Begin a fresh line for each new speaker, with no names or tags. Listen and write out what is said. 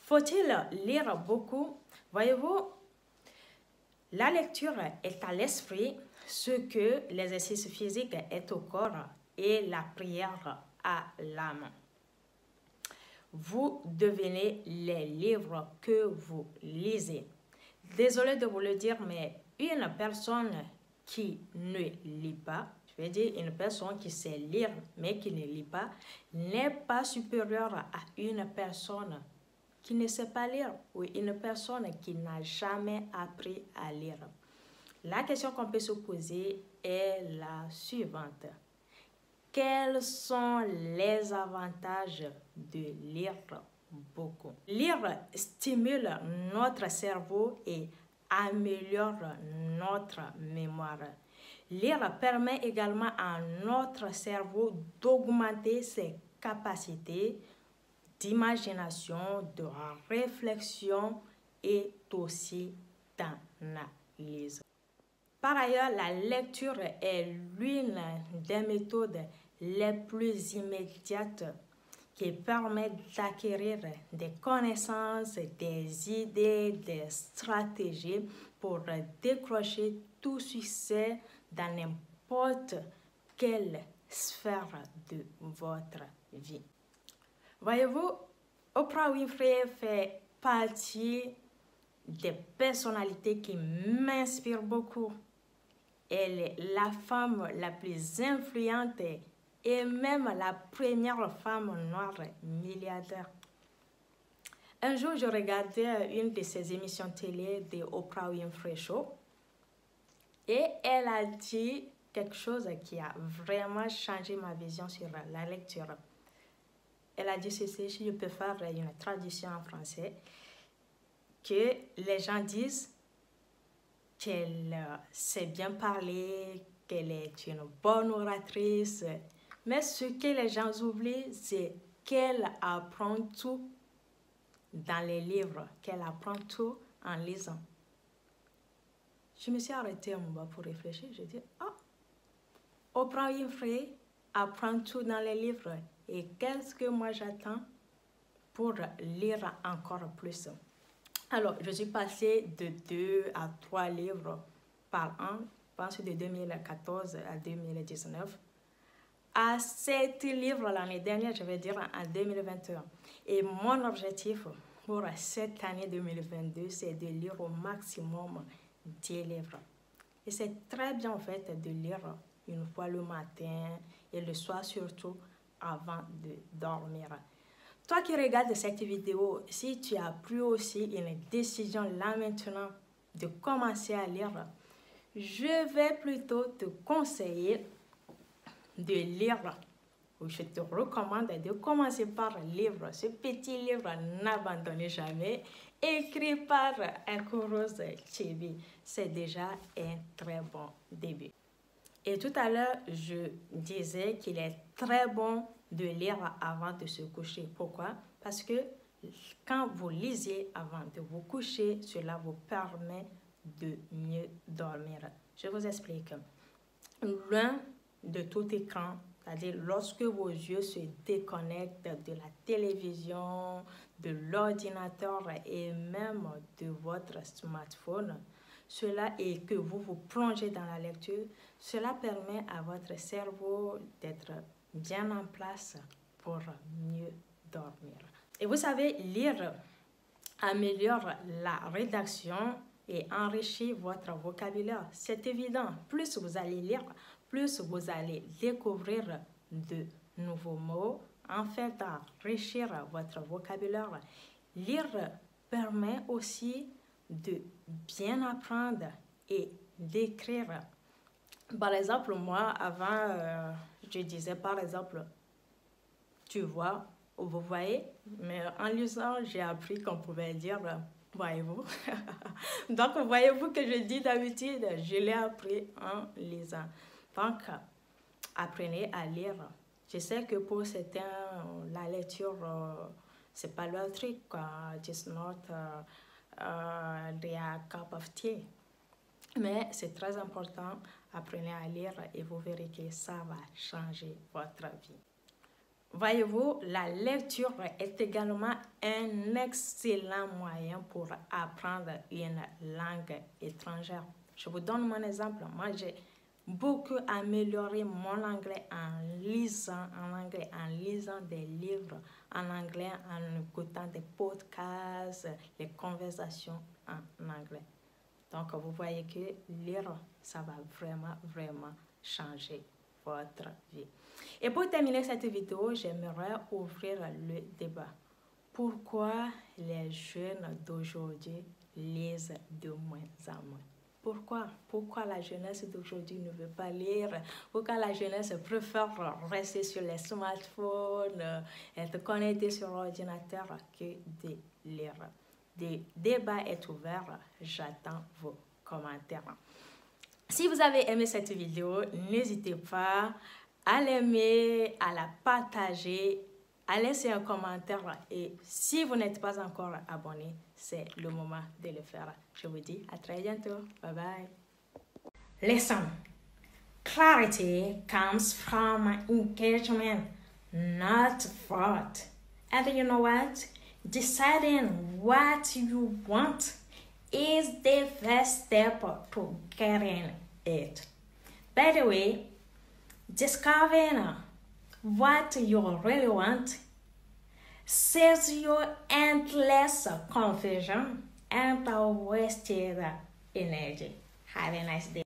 Faut-il lire beaucoup? Voyez-vous, la lecture est à l'esprit ce que l'exercice physique est au corps et la prière à l'âme. Vous devenez les livres que vous lisez. Désolé de vous le dire, mais une personne qui ne lit pas, je vais dire une personne qui sait lire mais qui ne lit pas, n'est pas supérieure à une personne qui ne sait pas lire ou une personne qui n'a jamais appris à lire. La question qu'on peut se poser est la suivante. Quels sont les avantages de lire beaucoup? Lire stimule notre cerveau et améliore notre mémoire. Lire permet également à notre cerveau d'augmenter ses capacités d'imagination, de réflexion et aussi d'analyse. Par ailleurs, la lecture est l'une des méthodes les plus immédiates qui permet d'acquérir des connaissances, des idées, des stratégies pour décrocher tout succès dans n'importe quelle sphère de votre vie. Voyez-vous, Oprah Winfrey fait partie des personnalités qui m'inspirent beaucoup. Elle est la femme la plus influente et même la première femme noire milliardaire. Un jour, je regardais une de ses émissions télé de Oprah Winfrey Show et elle a dit quelque chose qui a vraiment changé ma vision sur la lecture. Elle a dit ceci, je peux faire une traduction en français, que les gens disent qu'elle sait bien parler, qu'elle est une bonne oratrice, mais ce que les gens oublient, c'est qu'elle apprend tout dans les livres, qu'elle apprend tout en lisant. Je me suis arrêtée un moment pour réfléchir, je dis, Oprah Winfrey apprend tout dans les livres. Et qu'est-ce que moi j'attends pour lire encore plus? Alors, je suis passée de 2 à 3 livres par an, je pense de 2014 à 2019, à 7 livres l'année dernière, je vais dire en 2021. Et mon objectif pour cette année 2022, c'est de lire au maximum 10 livres. Et c'est très bien en fait de lire une fois le matin et le soir surtout, avant de dormir. Toi qui regardes cette vidéo, si tu as pris aussi une décision là maintenant de commencer à lire, je vais plutôt te conseiller de lire, ou je te recommande de commencer par lire ce petit livre N'abandonnez jamais, écrit par Rose Chibi. C'est déjà un très bon début. Et tout à l'heure, je disais qu'il est très bon de lire avant de se coucher. Pourquoi? Parce que quand vous lisez avant de vous coucher, cela vous permet de mieux dormir. Je vous explique. Loin de tout écran, c'est-à-dire lorsque vos yeux se déconnectent de la télévision, de l'ordinateur et même de votre smartphone, cela et que vous vous plongez dans la lecture, cela permet à votre cerveau d'être bien en place pour mieux dormir. Et vous savez, lire améliore la rédaction et enrichit votre vocabulaire. C'est évident, plus vous allez lire, plus vous allez découvrir de nouveaux mots, en fait enrichir votre vocabulaire. Lire permet aussi de bien apprendre et d'écrire. Par exemple, moi, avant, je disais par exemple, tu vois, ou vous voyez, mais en lisant, j'ai appris qu'on pouvait dire, voyez-vous. Donc, voyez-vous que je dis d'habitude, je l'ai appris en lisant. Donc, apprenez à lire. Je sais que pour certains, la lecture, c'est pas leur truc, it's not their cup of tea. Mais c'est très important, apprenez à lire et vous verrez que ça va changer votre vie. voyez-vous, la lecture est également un excellent moyen pour apprendre une langue étrangère. Je vous donne mon exemple. Moi, j'ai beaucoup amélioré mon anglais en lisant des livres en anglais, en écoutant des podcasts, les conversations en anglais. Donc, vous voyez que lire, ça va vraiment changer votre vie. Et pour terminer cette vidéo, j'aimerais ouvrir le débat. Pourquoi les jeunes d'aujourd'hui lisent de moins en moins? Pourquoi la jeunesse d'aujourd'hui ne veut pas lire? Pourquoi la jeunesse préfère rester sur les smartphones, être connecté sur l'ordinateur que de lire? Le débat est ouvert. J'attends vos commentaires. Si vous avez aimé cette vidéo, n'hésitez pas à l'aimer, à la partager, à laisser un commentaire. Et si vous n'êtes pas encore abonné, c'est le moment de le faire. Je vous dis à très bientôt. Bye bye. Listen. Clarity comes from engagement, not thought. And you know what? Deciding what you want is the first step to getting it. By the way, discovering what you really want saves you endless confusion and wasted energy. Have a nice day.